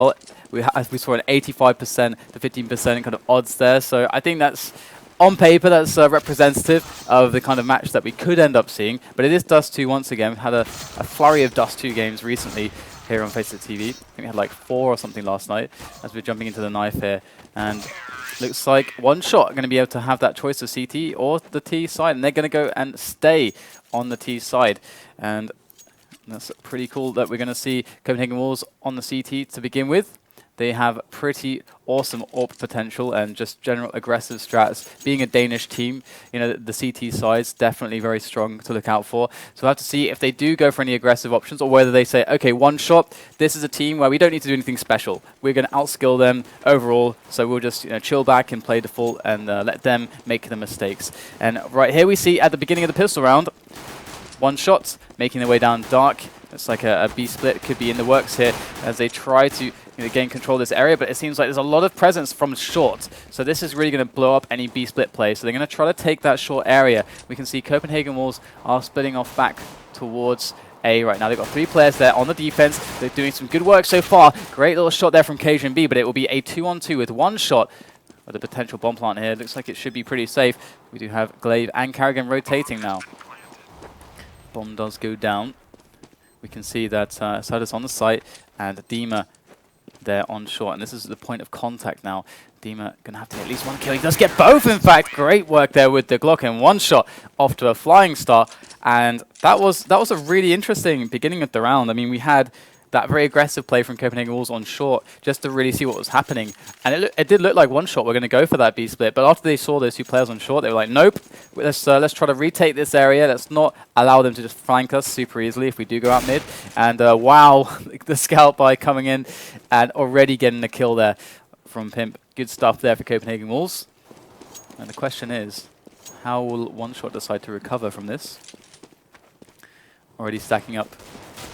Well, we saw an 85% to 15% kind of odds there, so I think that's, on paper, that's representative of the kind of match that we could end up seeing. But it is Dust 2 once again. We've had a flurry of Dust 2 games recently here on Face It TV. I think we had like 4 or something last night as we're jumping into the knife here. And looks like OneShot are going to be able to have that choice of CT or the T side, and they're going to go and stay on the T side. And that's pretty cool that we're going to see Copenhagen Wolves on the CT to begin with. They have pretty awesome AWP potential and just general aggressive strats. Being a Danish team, you know, the CT side's definitely very strong to look out for. So we'll have to see if they do go for any aggressive options or whether they say, okay, OneShot, this is a team where we don't need to do anything special. We're going to outskill them overall, so we'll just chill back and play default and let them make the mistakes. And right here we see at the beginning of the pistol round, OneShot making their way down dark. It's like a B split could be in the works here as they try to gain control of this area, but it seems like there's a lot of presence from short. So this is really going to blow up any B split play. So they're going to try to take that short area. We can see Copenhagen Wolves are splitting off back towards A right now. They've got 3 players there on the defense. They're doing some good work so far. Great little shot there from Cajun B, but it will be a 2-on-2 with OneShot. With a potential bomb plant here. Looks like it should be pretty safe. We do have Glaive and Carrigan rotating now. Bomb does go down. We can see that Silas on the site and Dima there on short, and this is the point of contact now. Dima gonna have to get at least 1 kill. He does get both, in fact. Great work there with the Glock, and OneShot off to a flying start. And that was a really interesting beginning of the round. I mean, we had that very aggressive play from Copenhagen Wolves on short just to really see what was happening. And it did look like OneShot were going to go for that B split, but after they saw those 2 players on short, they were like, nope, let's try to retake this area. Let's not allow them to just flank us super easily if we do go out mid. And wow, the scout by coming in and already getting a kill there from Pimp. Good stuff there for Copenhagen Wolves. And the question is, how will OneShot decide to recover from this? Already stacking up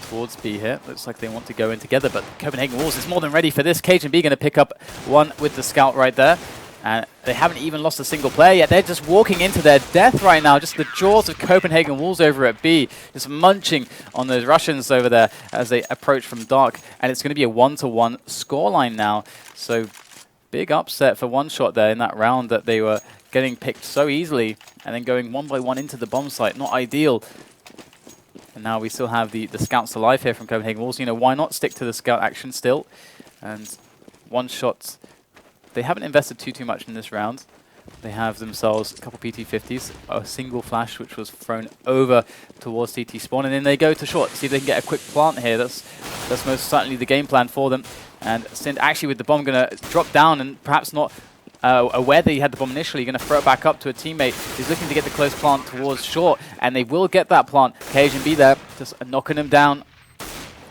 towards B here. Looks like they want to go in together, but Copenhagen Wolves is more than ready for this. Cajun B going to pick up 1 with the scout right there. And they haven't even lost a single player yet. They're just walking into their death right now. Just the jaws of Copenhagen Wolves over at B. Just munching on those Russians over there as they approach from dark. And it's going to be a 1-to-1 scoreline now. So big upset for OneShot there in that round that they were getting picked so easily. And then going 1 by 1 into the bomb site. Not ideal. And now we still have the scouts alive here from Copenhagen Wolves. You know, why not stick to the scout action still? And OneShot, they haven't invested too much in this round. They have themselves a couple PT-50s, a single flash which was thrown over towards CT spawn, and then they go to short, see if they can get a quick plant here. That's most certainly the game plan for them. And Sind actually with the bomb going to drop down and perhaps not aware that he had the bomb initially, going to throw it back up to a teammate who's looking to get the close plant towards short, and they will get that plant. Cajun B there, just knocking them down,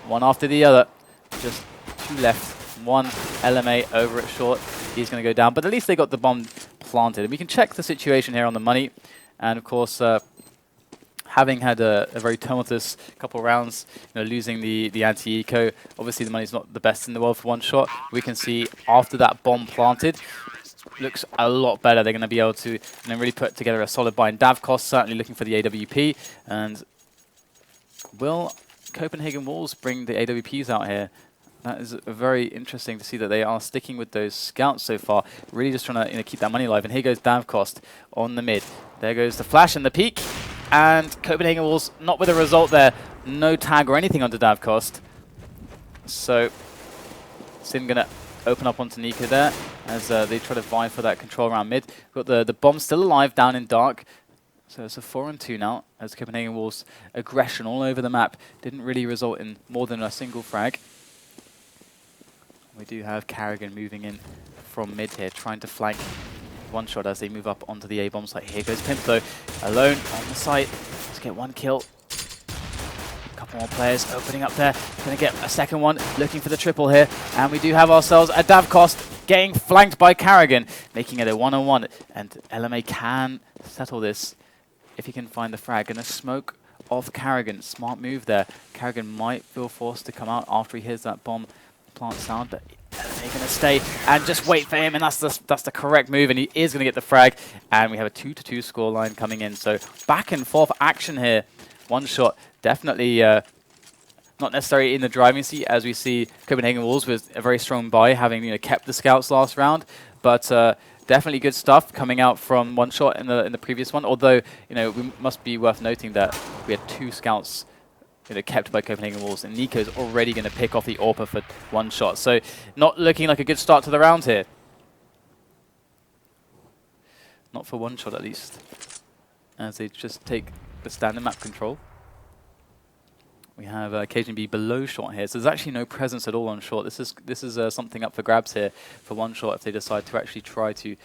one after the other. Just 2 left, 1 LMA over at short. He's going to go down, but at least they got the bomb planted. And we can check the situation here on the money, and of course, having had a very tumultuous couple rounds, losing the anti-eco, obviously the money's not the best in the world for OneShot. We can see after that bomb planted, looks a lot better. They're going to be able to really put together a solid buy. And Davkos certainly looking for the AWP. And will Copenhagen Wolves bring the AWPs out here? That is very interesting to see that they are sticking with those scouts so far. Really just trying to keep that money alive. And here goes Davkos on the mid. There goes the flash and the peek. And Copenhagen Wolves not with a result there. No tag or anything onto Davkos. So Sin going to open up onto Nika there as they try to vie for that control around mid. Got the bomb still alive down in dark. So it's a 4-on-2 now as Copenhagen Wolves' aggression all over the map didn't really result in more than a single frag. We do have Carrigan moving in from mid here, trying to flank OneShot as they move up onto the A bomb site. Here goes Pimp though, alone on the site. Let's get 1 kill. Couple more players opening up there. Going to get a second one, looking for the triple here. And we do have ourselves a Davkos getting flanked by Carrigan, making it a 1-on-1. And LMA can settle this if he can find the frag. Going to smoke off Carrigan. Smart move there. Carrigan might feel forced to come out after he hears that bomb plant sound, but they're going to stay and just wait for him, and that's the correct move, and he is going to get the frag. And we have a 2-2 scoreline coming in. So back and forth action here. OneShot definitely not necessarily in the driving seat, as we see Copenhagen Wolves with a very strong buy, having kept the scouts last round, but definitely good stuff coming out from OneShot in the previous one. Although we must be worth noting that we had 2 scouts kept by Copenhagen Wolves, and Nico's already going to pick off the AWPer for OneShot. So not looking like a good start to the round here. Not for OneShot at least, as they just take the standard map control. We have KGB below short here, so there's actually no presence at all on short. This is something up for grabs here for OneShot if they decide to actually try to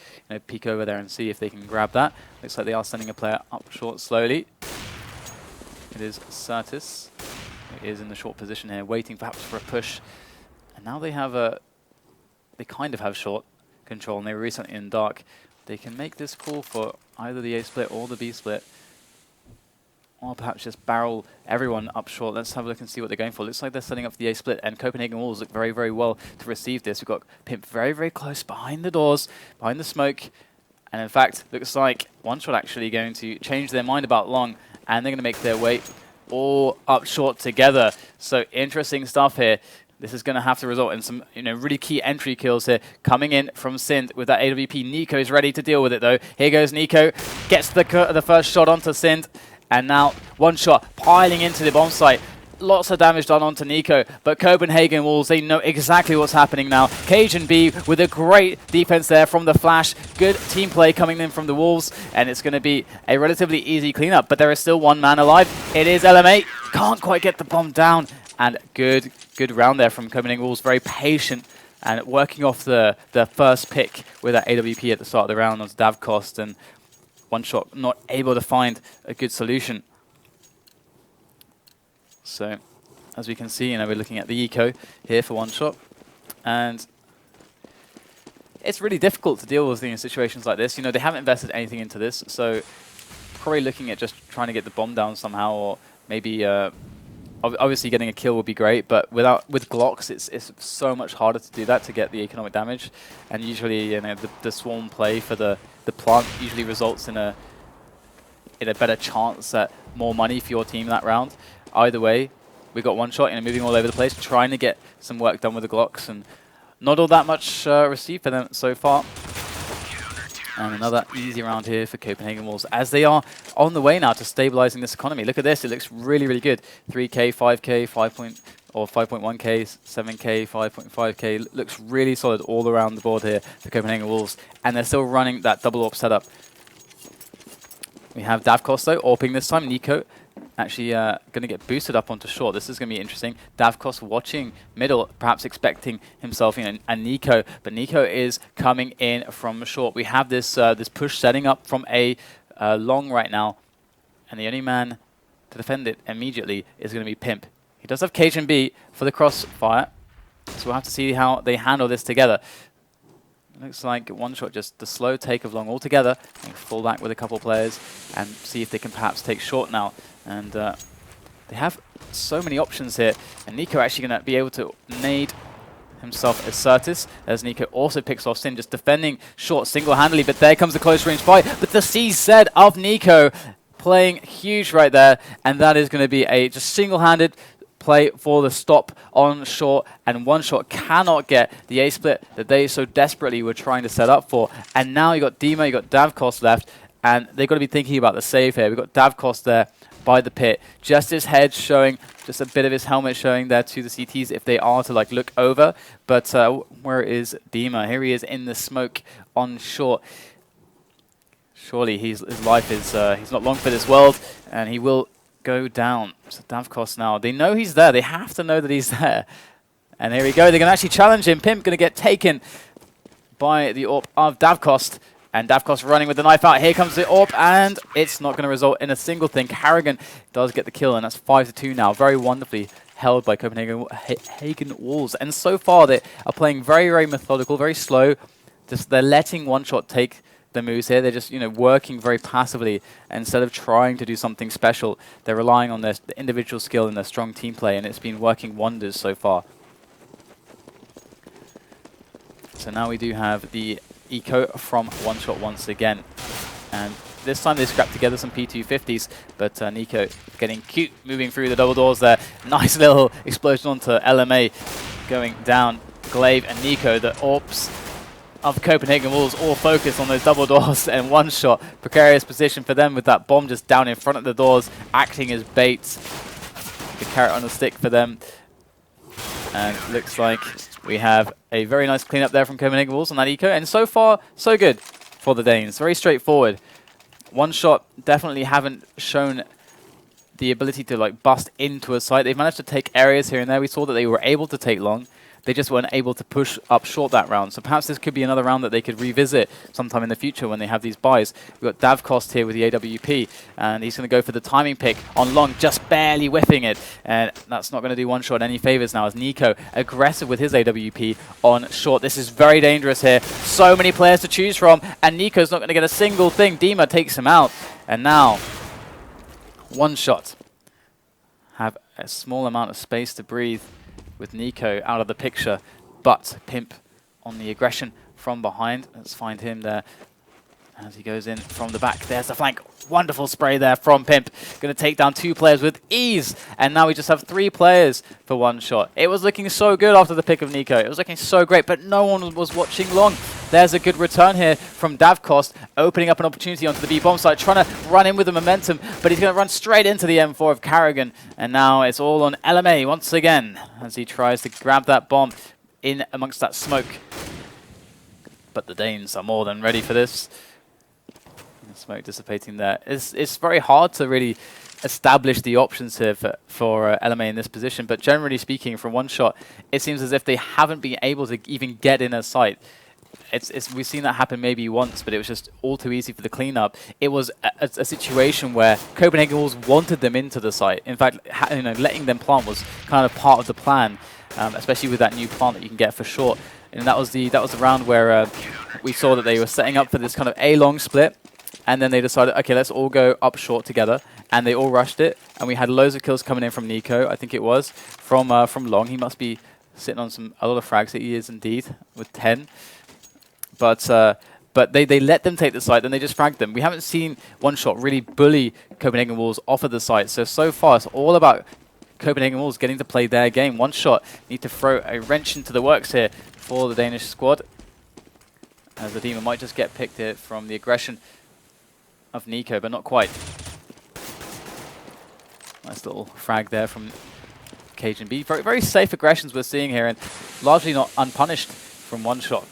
peek over there and see if they can grab that. Looks like they are sending a player up short slowly. It is Certis. He is in the short position here, waiting perhaps for a push. And now they have they kind of have short control, and they were recently in dark. They can make this call for either the A split or the B split, or perhaps just barrel everyone up short. Let's have a look and see what they're going for. Looks like they're setting up for the A split, and Copenhagen Wolves look very, very well to receive this. We've got Pimp very, very close behind the doors, behind the smoke. And in fact, looks like OneShot actually going to change their mind about long, and they're going to make their way all up short together. So interesting stuff here. This is going to have to result in some really key entry kills here. Coming in from Sind with that AWP. Nico's ready to deal with it though. Here goes Nico. Gets the first shot onto Sind. And now OneShot piling into the bomb site. Lots of damage done onto Nico, but Copenhagen Wolves, they know exactly what's happening now. Cajun B with a great defense there from the flash. Good team play coming in from the Wolves, and it's going to be a relatively easy cleanup, but there is still one man alive. It is LMA. Can't quite get the bomb down, and good round there from Copenhagen Wolves. Very patient and working off the first pick with that AWP at the start of the round onto Davkost, and OneShot not able to find a good solution. So, as we can see, we're looking at the eco here for OneShot, and it's really difficult to deal with situations like this. They haven't invested anything into this, so probably looking at just trying to get the bomb down somehow, or maybe obviously getting a kill would be great, but with Glocks, it's so much harder to do that, to get the economic damage, and usually the swarm play for the plant usually results in a better chance at more money for your team that round. Either way, we got OneShot moving all over the place, trying to get some work done with the Glocks, and not all that much received for them so far. And another easy round here for Copenhagen Wolves, as they are on the way now to stabilizing this economy. Look at this, it looks really, really good. 3K, 5K, 5.1K, 7K, 5.5K. Looks really solid all around the board here for Copenhagen Wolves, and they're still running that double AWP setup. We have Davkost though, AWPing this time. Nico actually going to get boosted up onto short. This is going to be interesting. Davkost watching middle, perhaps expecting himself, a Nico, but Nico is coming in from short. We have this this push setting up from a long right now, and the only man to defend it immediately is going to be Pimp. He does have Cajun B for the crossfire, so we'll have to see how they handle this together. Looks like OneShot just the slow take of long altogether, and fall back with a couple players and see if they can perhaps take short now. And they have so many options here, and Nico actually going to be able to nade himself as Certis, as Nico also picks off Sin, just defending short single-handedly, but there comes the close range fight. But the CZ of Nico playing huge right there, and that is going to be a just single-handed play for the stop on short, and OneShot cannot get the A split that they so desperately were trying to set up for. And now you got Dima, you got Davkost left, and they've got to be thinking about the save here. We've got Davkost there by the pit, just his head showing, just a bit of his helmet showing there to the CTs if they are to look over. But where is Dima? Here he is in the smoke on short. Surely his life is he's not long for this world, and he will go down. So Davkost now, they know he's there. They have to know that he's there. And here we go. They're going to actually challenge him. Pimp going to get taken by the AWP of Davkost. And Davkost running with the knife out. Here comes the AWP, and it's not going to result in a single thing. Harrigan does get the kill, and that's 5-2 now. Very wonderfully held by Copenhagen Wolves. And so far, they are playing very, very methodical, very slow. Just they're letting OneShot take the moves here. They're just working very passively instead of trying to do something special. They're relying on their individual skill and their strong team play, and it's been working wonders so far. So now we do have the eco from OneShot once again, and This time they scrapped together some P250s, but Nico getting cute, moving through the double doors there. Nice little explosion onto LMA, going down. Glaive and Nico, the AWPs of Copenhagen Wolves, all focused on those double doors, and OneShot, precarious position for them with that bomb just down in front of the doors, acting as bait. The carrot on the stick for them. And looks like we have a very nice cleanup there from Copenhagen Wolves on that eco, and so far, so good for the Danes. Very straightforward. OneShot definitely haven't shown the ability to like bust into a site. They've managed to take areas here and there. We saw that they were able to take long. They just weren't able to push up short that round. So perhaps this could be another round that they could revisit sometime in the future when they have these buys. We've got Davkost here with the AWP, and he's going to go for the timing pick on long, just barely whiffing it. And that's not going to do OneShot any favors now, as Nico aggressive with his AWP on short. This is very dangerous here. So many players to choose from, and Nico's not going to get a single thing. Dima takes him out, and now OneShot have a small amount of space to breathe with Nico out of the picture, but Pimp on the aggression from behind. Let's find him there as he goes in from the back. There's the flank. Wonderful spray there from Pimp. Going to take down 2 players with ease, and now we just have 3 players for OneShot. It was looking so good after the pick of Nico. It was looking so great, but no one was watching long. There's a good return here from Davkost, opening up an opportunity onto the B bomb site, trying to run in with the momentum, but he's going to run straight into the M4 of Carrigan, and now it's all on LMA once again as he tries to grab that bomb in amongst that smoke. But the Danes are more than ready for this. Smoke dissipating there. It's very hard to really establish the options here for LMA in this position, but generally speaking, from OneShot, it seems as if they haven't been able to even get in a site. We've seen that happen maybe once, but it was just all too easy for the cleanup. It was a situation where Copenhagen Wolves wanted them into the site. In fact, letting them plant was kind of part of the plan, especially with that new plant that you can get for short. And that was the round where we saw that they were setting up for this kind of A-long split. And then they decided, okay, let's all go up short together. And they all rushed it. And we had loads of kills coming in from Nico, I think it was, from long. He must be sitting on a lot of frags. He is indeed, with 10. But they let them take the site, then they just fragged them. We haven't seen OneShot really bully Copenhagen Wolves off of the site. So far, it's all about Copenhagen Wolves getting to play their game. OneShot need to throw a wrench into the works here for the Danish squad, as the Demon might just get picked here from the aggression of Nico, but not quite. Nice little frag there from Cajun B. Very, very safe aggressions we're seeing here, and largely not unpunished from OneShot.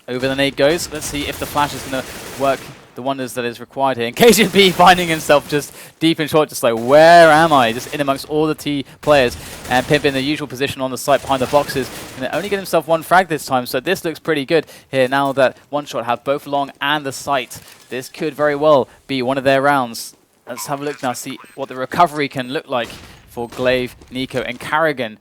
Over the nade goes. Let's see if the flash is going to work the wonders that is required here. And Cajun B finding himself just deep in short, just like, where am I? Just in amongst all the T players. And Pimp in the usual position on the site behind the boxes. And only get himself 1 frag this time, so this looks pretty good here now that OneShot have both long and the site. This could very well be one of their rounds. Let's have a look now, see what the recovery can look like for Glaive, Nico, and Carrigan,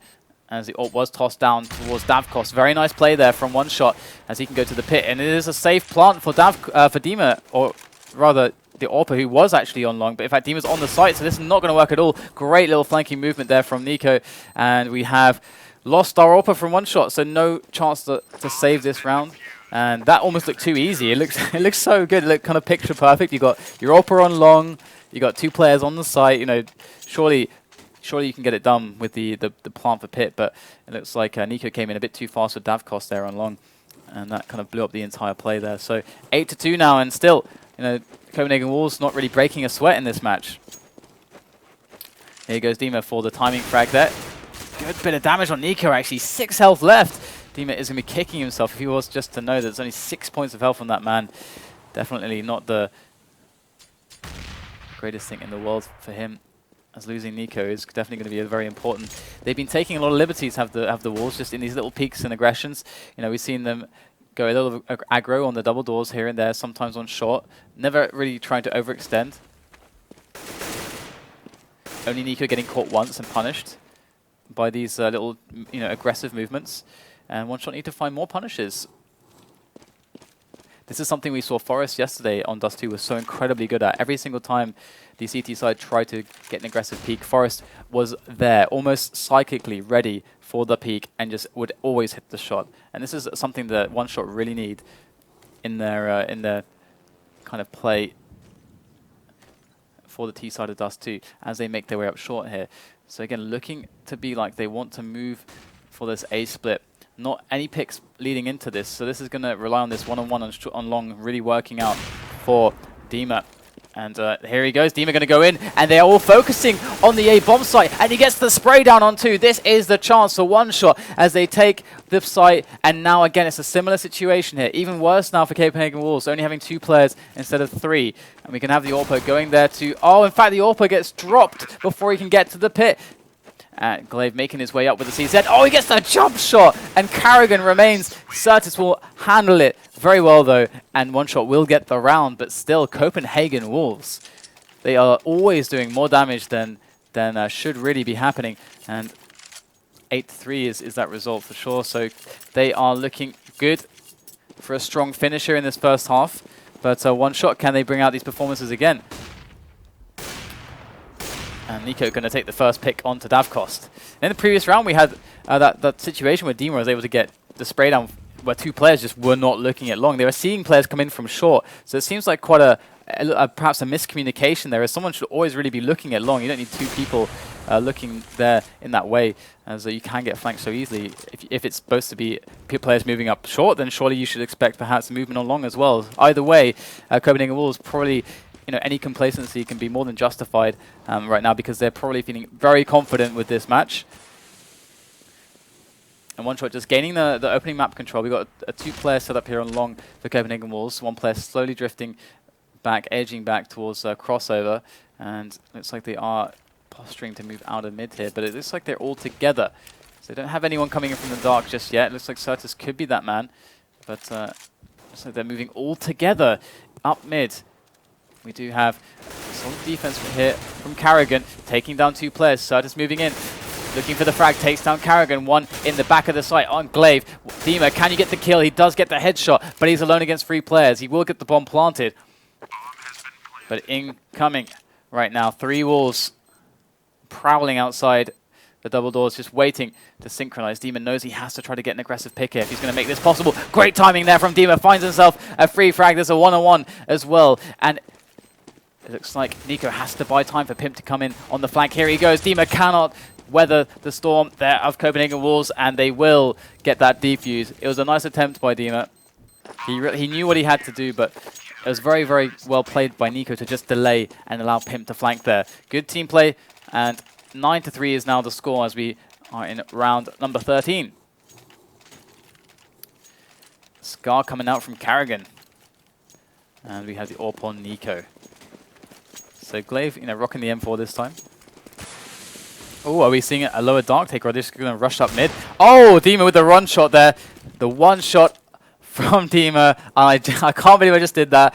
as the ult was tossed down towards Davkost. Very nice play there from OneShot as he can go to the pit. And it is a safe plant for Dima, or rather the AWPer, who was actually on long. But in fact, Dima's on the site, so this is not going to work at all. Great little flanking movement there from Nico. And we have lost our AWPer from OneShot, so no chance to save this round. And that almost looked too easy. It looks so good. It looked kind of picture perfect. You got your AWPer on long. You got 2 players on the site. You know, surely you can get it done with the plant for pit, but it looks like Nico came in a bit too fast with Davkost there on long, and that kind of blew up the entire play there. So 8-2 now, and still, Copenhagen Wolves not really breaking a sweat in this match. Here goes Dima for the timing frag there. Good bit of damage on Nico, actually. 6 health left. Dima is going to be kicking himself if he was just to know that there's only 6 points of health on that man. Definitely not the greatest thing in the world for him, as losing Nico is definitely going to be a very important. They've been taking a lot of liberties, have the Wolves, just in these little peaks and aggressions. We've seen them go a little aggro on the double doors here and there, sometimes on short. Never really trying to overextend. Only Nico getting caught once and punished by these little, aggressive movements. And OneShot need to find more punishes. This is something we saw Forest yesterday on Dust 2 was so incredibly good at. Every single time the CT side tried to get an aggressive peak, Forest was there, almost psychically ready for the peak, and just would always hit the shot. And this is something that OneShot really need in their kind kind of play for the T side of Dust 2 as they make their way up short here. So again, looking to be like they want to move for this A split. Not any picks leading into this, so this is going to rely on this one-on-one on long really working out for Dima. And here he goes, Dima going to go in, and they're all focusing on the A bomb site, and he gets the spray down on 2. This is the chance for OneShot as they take the site, and now again it's a similar situation here. Even worse now for Copenhagen Wolves, only having 2 players instead of 3. And we can have the Orpo going there to, oh, in fact the Orpo gets dropped before he can get to the pit. Glaive making his way up with the CZ. Oh, he gets the jump shot, and Carrigan remains. Certus will handle it very well, though, and OneShot will get the round, but still, Copenhagen Wolves, they are always doing more damage than should really be happening, and 8-3 is that result for sure, so they are looking good for a strong finisher in this first half, but OneShot, can they bring out these performances again? And Nico going to take the first pick onto Davkost. In the previous round, we had that situation where Dima was able to get the spray down where 2 players just were not looking at long. They were seeing players come in from short. So it seems like quite perhaps a miscommunication there, as someone should always really be looking at long. You don't need 2 people looking there in that way, as you can get flanked so easily. If it's supposed to be players moving up short, then surely you should expect perhaps movement on long as well. Either way, Copenhagen Wolves probably, any complacency can be more than justified right now, because they're probably feeling very confident with this match. And OneShot just gaining the opening map control. We've got a 2-player set up here on long for Copenhagen Wolves. 1 player slowly drifting back, edging back towards crossover. And looks like they are posturing to move out of mid here, but it looks like they're all together. So they don't have anyone coming in from the dark just yet. It looks like Certus could be that man, but looks like they're moving all together up mid. We do have solid defense here from Carrigan, taking down 2 players. Certus moving in, looking for the frag, takes down Carrigan. 1 in the back of the site on Glaive. Dima, can you get the kill? He does get the headshot, but he's alone against 3 players. He will get the bomb planted. But incoming right now, 3 Wolves prowling outside the double doors, just waiting to synchronize. Dima knows he has to try to get an aggressive pick here if he's going to make this possible. Great timing there from Dima, finds himself a free frag. There's a 1-on-1 as well, and it looks like Nico has to buy time for Pimp to come in on the flank. Here he goes. Dima cannot weather the storm there of Copenhagen Wolves, and they will get that defuse. It was a nice attempt by Dima. He knew what he had to do, but it was very, very well played by Nico to just delay and allow Pimp to flank there. Good team play, and 9-3 is now the score as we are in round number 13. Scar coming out from Carrigan. And we have the AWP on Nico. So Glaive, rocking the M4 this time. Oh, are we seeing a lower Dark Taker? Or are they just going to rush up mid? Oh, Dima with the run shot there. The 1 shot from Dima. I can't believe I just did that.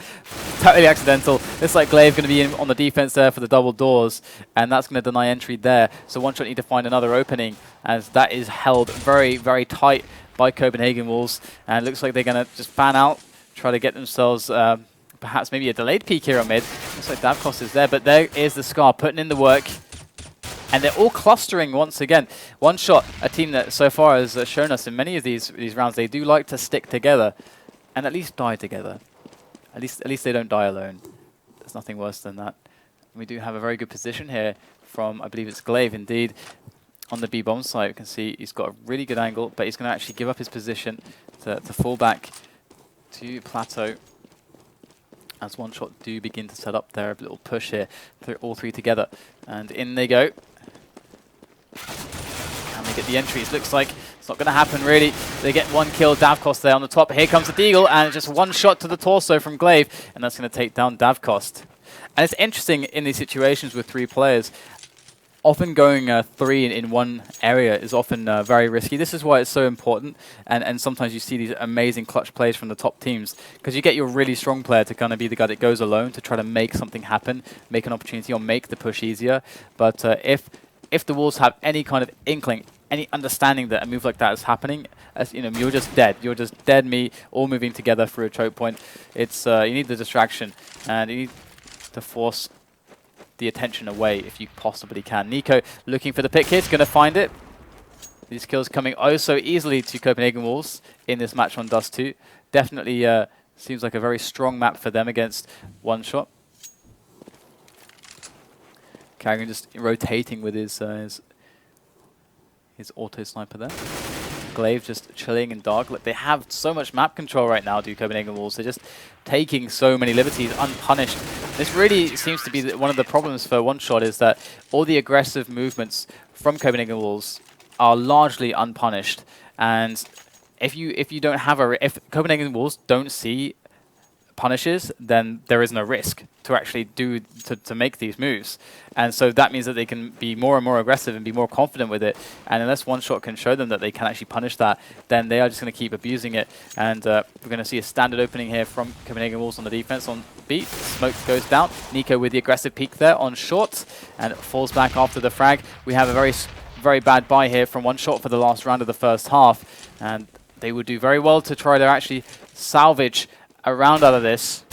Totally accidental. Looks like Glaive going to be in on the defense there for the double doors. And that's going to deny entry there. So OneShot need to find another opening, as that is held very, very tight by Copenhagen Wolves. And it looks like they're going to just fan out, try to get themselves perhaps maybe a delayed peek here on mid. Looks like Davkost is there, but there is the Scar putting in the work. And they're all clustering once again. OneShot, a team that so far has shown us in many of these rounds, they do like to stick together and at least die together. At least they don't die alone. There's nothing worse than that. We do have a very good position here from, I believe it's Glaive indeed, on the B bomb site. You can see he's got a really good angle, but he's going to actually give up his position to fall back to Plateau. As OneShot do begin to set up their little push here, all 3 together. And in they go. And they get the entries. Looks like it's not going to happen, really. They get 1 kill, Davkost there on the top. Here comes the Deagle, and just 1 shot to the torso from Glaive, and that's going to take down Davkost. And it's interesting in these situations with 3 players. Often going 3 in one area is often very risky. This is why it's so important, and sometimes you see these amazing clutch plays from the top teams, because you get your really strong player to kind of be the guy that goes alone to try to make something happen, make an opportunity, or make the push easier. But if the Wolves have any kind of inkling, any understanding that a move like that is happening, as you're just dead. You're just dead meat, all moving together through a choke point. It's you need the distraction, and you need to force the attention away if you possibly can. Nico looking for the pick here, going to find it. These kills coming oh so easily to Copenhagen Wolves in this match on Dust 2. Definitely Seems like a very strong map for them against OneShot. Carrigan just rotating with his auto sniper there. Glaive just chilling in dark. Look, they have so much map control right now, do Copenhagen Wolves. They're just taking so many liberties unpunished. This really seems to be one of the problems for OneShot, is that all the aggressive movements from Copenhagen Wolves are largely unpunished. And if you don't have if Copenhagen Wolves don't see punishes, then there is no risk to actually to make these moves. And so that means that they can be more and more aggressive and be more confident with it. And unless OneShot can show them that they can actually punish that, then they are just going to keep abusing it. And we're going to see a standard opening here from Copenhagen Wolves on the defense on B. Smoke goes down. Nico with the aggressive peek there on short and falls back after the frag. We have a very bad buy here from OneShot for the last round of the first half. And they would do very well to try to actually salvage a round out of this.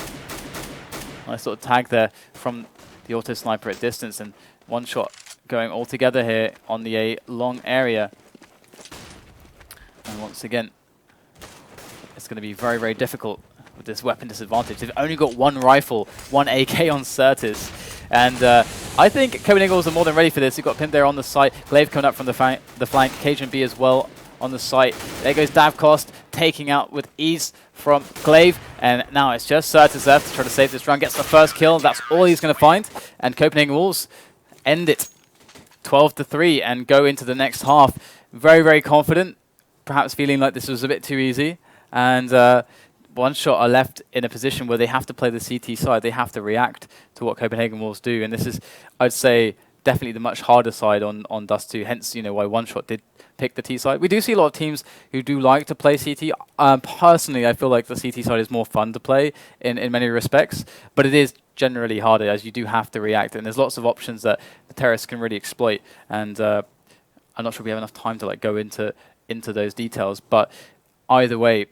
Nice sort of tag there from the auto sniper at distance, and OneShot going all together here on the A long area. And once again, it's going to be very difficult with this weapon disadvantage. They've only got one rifle, one AK on Certis. And I think Copenhagen Wolves are more than ready for this. You've got Pimp there on the site. Glaive coming up from the flank. Cajun B as well on the site. There goes Davcost, taking out with ease from Glaive. And now it's just Certis left to try to save this run. Gets the first kill. That's all he's going to find. And Copenhagen Wolves end it 12-3 and go into the next half. Very confident. Perhaps feeling like this was a bit too easy. And OneShot are left in a position where they have to play the CT side. They have to react to what Copenhagen Wolves do. And this is, I'd say, definitely the much harder side on Dust 2. Hence, you know, why OneShot did pick the T side. We do see a lot of teams who do like to play CT. Personally, I feel like the CT side is more fun to play in many respects. But it is generally harder, as you do have to react. And there's lots of options that the terrorists can really exploit. And I'm not sure we have enough time to like go into those details. But either way,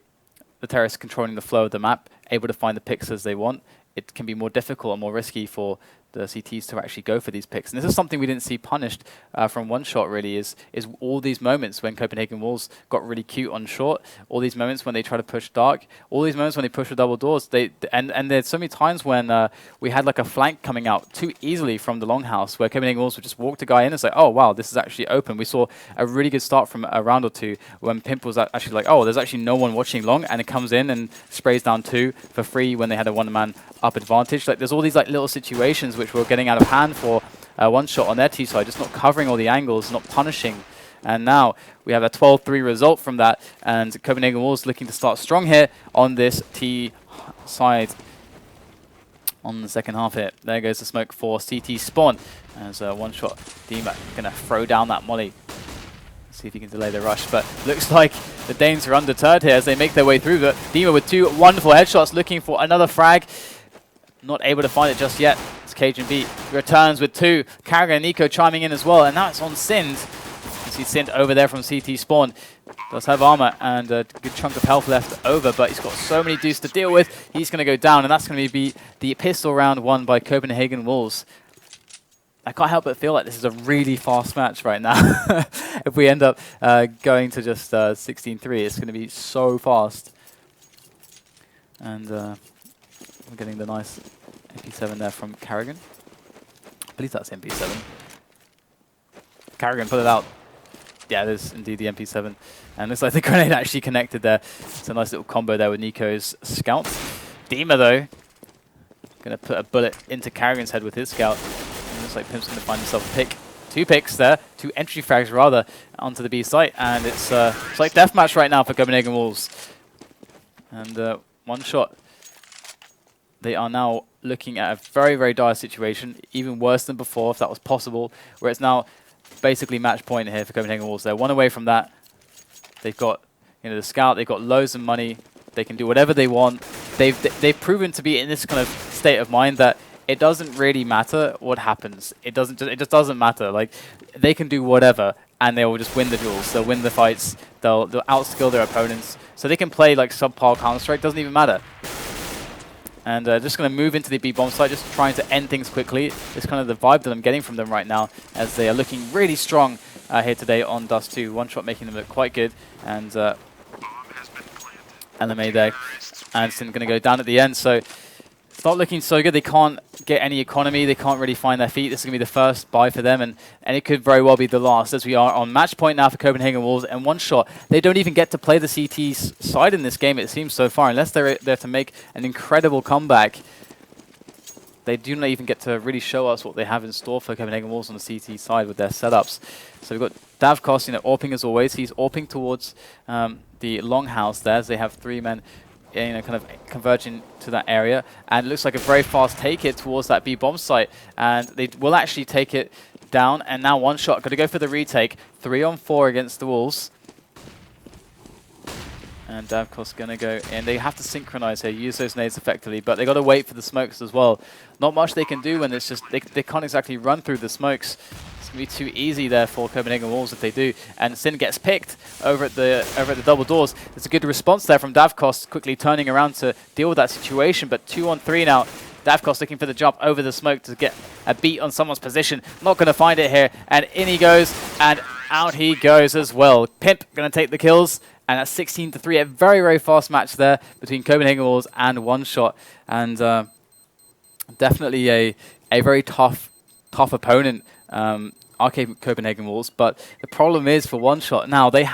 the terrorists controlling the flow of the map, able to find the picks as they want. It can be more difficult and more risky for the CTs to actually go for these picks. And this is something we didn't see punished from OneShot, really, is all these moments when Copenhagen Wolves got really cute on short, all these moments when they try to push dark, all these moments when they push with double doors. And there's so many times when we had like a flank coming out too easily from the longhouse, where Copenhagen Wolves would just walk the guy in and say, oh, wow, this is actually open. We saw a really good start from a round or two when Pimp was actually like, oh, there's actually no one watching long, and it comes in and sprays down 2 for free when they had a one-man up advantage. Like, there's all these like little situations which were getting out of hand for OneShot on their T side, just not covering all the angles, not punishing. And now we have a 12-3 result from that, and Copenhagen Wolves looking to start strong here on this T side on the second half here. There goes the smoke for CT spawn as OneShot Dima going to throw down that molly. See if he can delay the rush, but looks like the Danes are undeterred here as they make their way through. But Dima with 2 wonderful headshots, looking for another frag. Not able to find it just yet. It's Cajun B returns with 2. Carragher and Nico chiming in as well, and now it's on Sind. You see Sind over there from CT spawn. Does have armor and a good chunk of health left over, but he's got so many dudes to deal with. He's going to go down, and that's going to be the pistol round won by Copenhagen Wolves. I can't help but feel like this is a really fast match right now. If we end up going to just 16-3, it's going to be so fast. And we're getting the nice MP7 there from Carragher. I believe that's MP7. Carragher put it out. Yeah, there's indeed the MP7. And looks like the grenade actually connected there. It's a nice little combo there with Nico's scout. Dima, though, going to put a bullet into Carragher's head with his scout. And looks like Pimp's going to find himself a pick. 2 picks there, 2 entry frags rather, onto the B site. And it's like deathmatch right now for Copenhagen Wolves. And OneShot, they are now looking at a very dire situation, even worse than before, if that was possible, where it's now basically match point here for Copenhagen Wolves. They're 1 away from that. They've got, you know, the scout. They've got loads of money. They can do whatever they want. They've proven to be in this kind of state of mind that it doesn't really matter what happens. It just doesn't matter. Like, they can do whatever, and they will just win the duels. They'll win the fights. They'll outskill their opponents. So they can play like subpar Counter-Strike. Doesn't even matter. And just going to move into the B bomb site, just trying to end things quickly. It's kind of the vibe that I'm getting from them right now, as they are looking really strong here today on Dust 2. OneShot making them look quite good. And LMA there. Anderson going to go down at the end, so it's not looking so good. They can't get any economy. They can't really find their feet. This is going to be the first buy for them, and it could very well be the last, as we are on match point now for Copenhagen Wolves. And OneShot, they don't even get to play the CT side in this game, it seems so far, unless they're there to make an incredible comeback. They do not even get to really show us what they have in store for Copenhagen Wolves on the CT side with their setups. So we've got Davkos, AWPing as always. He's AWPing towards the longhouse there, as they have 3 men kind of converging to that area. And it looks like a very fast take it towards that B bomb site. And they will actually take it down. And now OneShot going to go for the retake. 3 on 4 against the Wolves. And Davkos going to go in. They have to synchronize here, use those nades effectively, but they got to wait for the smokes as well. Not much they can do when it's just, they can't exactly run through the smokes. It's going to be too easy there for Copenhagen Wolves if they do. And Sin gets picked over at the double doors. There's a good response there from Davkos, quickly turning around to deal with that situation, but 2 on 3 now. Davkos looking for the jump over the smoke to get a beat on someone's position. Not going to find it here, and in he goes, and out he goes as well. Pimp going to take the kills. And that's 16-3, a very, very fast match there between Copenhagen Wolves and OneShot. And definitely a very tough opponent, are Copenhagen Wolves. But the problem is for OneShot now, they have